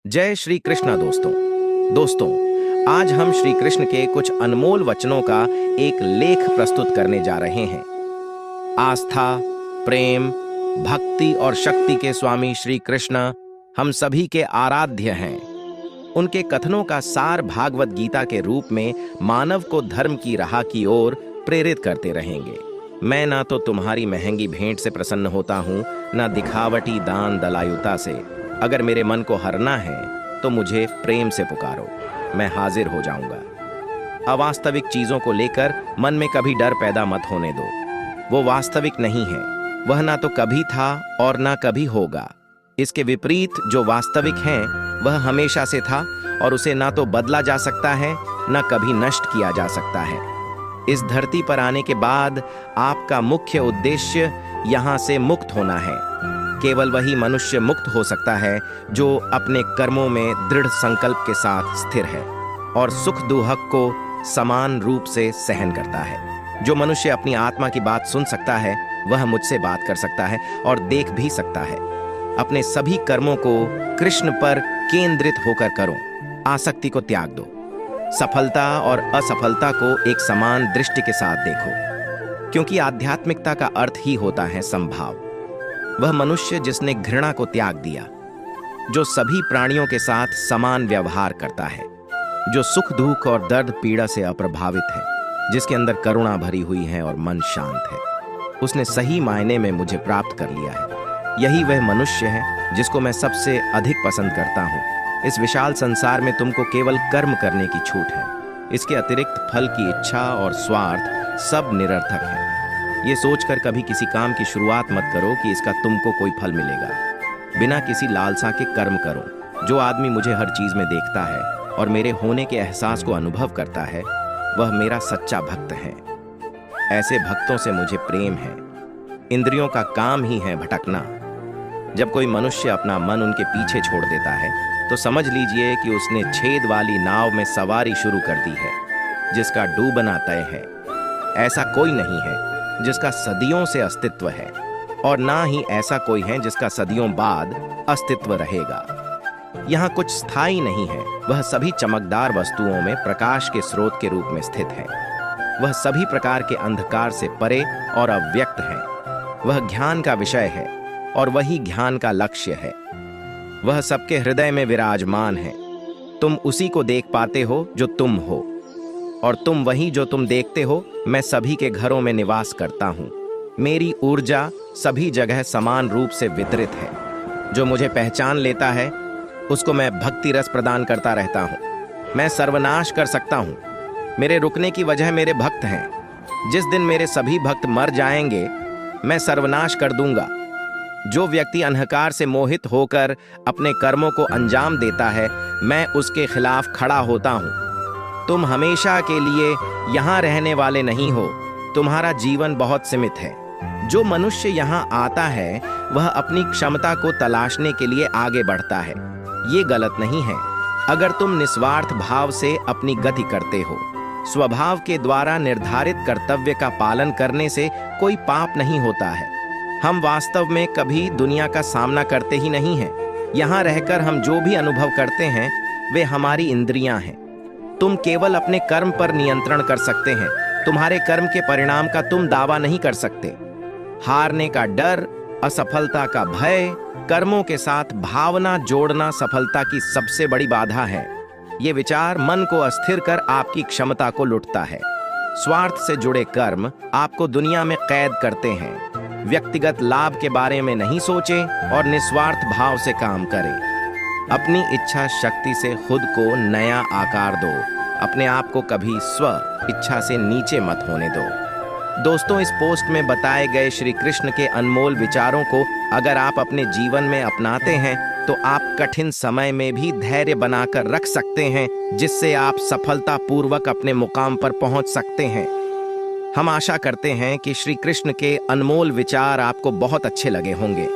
जय श्री कृष्णा दोस्तों। आज हम श्री कृष्ण के कुछ अनमोल वचनों का एक लेख प्रस्तुत करने जा रहे हैं। आस्था, प्रेम, भक्ति और शक्ति के स्वामी श्री कृष्ण हम सभी के आराध्य हैं। उनके कथनों का सार भागवत गीता के रूप में मानव को धर्म की राह की ओर प्रेरित करते रहेंगे। मैं ना तो तुम्हारी महंगी भेंट से प्रसन्न होता हूँ, ना दिखावटी दान दलायुता से। अगर मेरे मन को हरना है तो मुझे प्रेम से पुकारो, मैं हाजिर हो जाऊंगा। अवास्तविक चीजों को लेकर मन में कभी डर पैदा मत होने दो। वो वास्तविक नहीं है, वह ना तो कभी था और ना कभी होगा। इसके विपरीत जो वास्तविक है वह हमेशा से था और उसे ना तो बदला जा सकता है ना कभी नष्ट किया जा सकता है। इस धरती पर आने के बाद आपका मुख्य उद्देश्य यहाँ से मुक्त होना है। केवल वही मनुष्य मुक्त हो सकता है जो अपने कर्मों में दृढ़ संकल्प के साथ स्थिर है और सुख दुख को समान रूप से सहन करता है। जो मनुष्य अपनी आत्मा की बात सुन सकता है वह मुझसे बात कर सकता है और देख भी सकता है। अपने सभी कर्मों को कृष्ण पर केंद्रित होकर करो। आसक्ति को त्याग दो। सफलता और असफलता को एक समान दृष्टि के साथ देखो, क्योंकि आध्यात्मिकता का अर्थ ही होता है समभाव। वह मनुष्य जिसने घृणा को त्याग दिया, जो सभी प्राणियों के साथ समान व्यवहार करता है, जो सुख दुख और दर्द पीड़ा से अप्रभावित है, जिसके अंदर करुणा भरी हुई है और मन शांत है, उसने सही मायने में मुझे प्राप्त कर लिया है। यही वह मनुष्य है जिसको मैं सबसे अधिक पसंद करता हूँ। इस विशाल संसार में तुमको केवल कर्म करने की छूट है। इसके अतिरिक्त फल की इच्छा और स्वार्थ सब निरर्थक है। ये सोचकर कभी किसी काम की शुरुआत मत करो कि इसका तुमको कोई फल मिलेगा। बिना किसी लालसा के कर्म करो। जो आदमी मुझे हर चीज में देखता है और मेरे होने के एहसास को अनुभव करता है वह मेरा सच्चा भक्त है। ऐसे भक्तों से मुझे प्रेम है। इंद्रियों का काम ही है भटकना। जब कोई मनुष्य अपना मन उनके पीछे छोड़ देता है तो समझ लीजिए कि उसने छेद वाली नाव में सवारी शुरू कर दी है, जिसका डूबना तय है। ऐसा कोई नहीं है जिसका सदियों से अस्तित्व है, और ना ही ऐसा कोई है जिसका सदियों बाद अस्तित्व रहेगा। यहाँ कुछ स्थायी नहीं है। वह सभी चमकदार वस्तुओं में प्रकाश के स्रोत के रूप में स्थित है। वह सभी प्रकार के अंधकार से परे और अव्यक्त है। वह ज्ञान का विषय है और वही ज्ञान का लक्ष्य है। वह सबके हृदय में विराजमान है। तुम उसी को देख पाते हो जो तुम हो, और तुम वही जो तुम देखते हो। मैं सभी के घरों में निवास करता हूँ। मेरी ऊर्जा सभी जगह समान रूप से वितरित है। जो मुझे पहचान लेता है उसको मैं भक्ति रस प्रदान करता रहता हूँ। मैं सर्वनाश कर सकता हूँ। मेरे रुकने की वजह मेरे भक्त हैं। जिस दिन मेरे सभी भक्त मर जाएंगे मैं सर्वनाश कर दूंगा। जो व्यक्ति अंधकार से मोहित होकर अपने कर्मों को अंजाम देता है मैं उसके खिलाफ खड़ा होता हूँ। तुम हमेशा के लिए यहाँ रहने वाले नहीं हो। तुम्हारा जीवन बहुत सीमित है। जो मनुष्य यहाँ आता है वह अपनी क्षमता को तलाशने के लिए आगे बढ़ता है। ये गलत नहीं है अगर तुम निस्वार्थ भाव से अपनी गति करते हो। स्वभाव के द्वारा निर्धारित कर्तव्य का पालन करने से कोई पाप नहीं होता है। हम वास्तव में कभी दुनिया का सामना करते ही नहीं हैं। यहाँ रहकर हम जो भी अनुभव करते हैं वे हमारी इंद्रियां हैं। तुम केवल अपने कर्म पर नियंत्रण कर सकते हैं। तुम्हारे कर्म के परिणाम का तुम दावा नहीं कर सकते। हारने का डर, असफलता का भय, कर्मों के साथ भावना जोड़ना सफलता की सबसे बड़ी बाधा है। ये विचार मन को अस्थिर कर आपकी क्षमता को लुटता है। स्वार्थ से जुड़े कर्म आपको दुनिया में कैद करते हैं। व्यक्तिगत लाभ के बारे में नहीं सोचें और निस्वार्थ भाव से काम करें। अपनी इच्छा शक्ति से खुद को नया आकार दो। अपने आप को कभी स्व इच्छा से नीचे मत होने दो। दोस्तों, इस पोस्ट में बताए गए श्री कृष्ण के अनमोल विचारों को अगर आप अपने जीवन में अपनाते हैं तो आप कठिन समय में भी धैर्य बनाकर रख सकते हैं, जिससे आप सफलतापूर्वक अपने मुकाम पर पहुंच सकते हैं। हम आशा करते हैं कि श्री कृष्ण के अनमोल विचार आपको बहुत अच्छे लगे होंगे।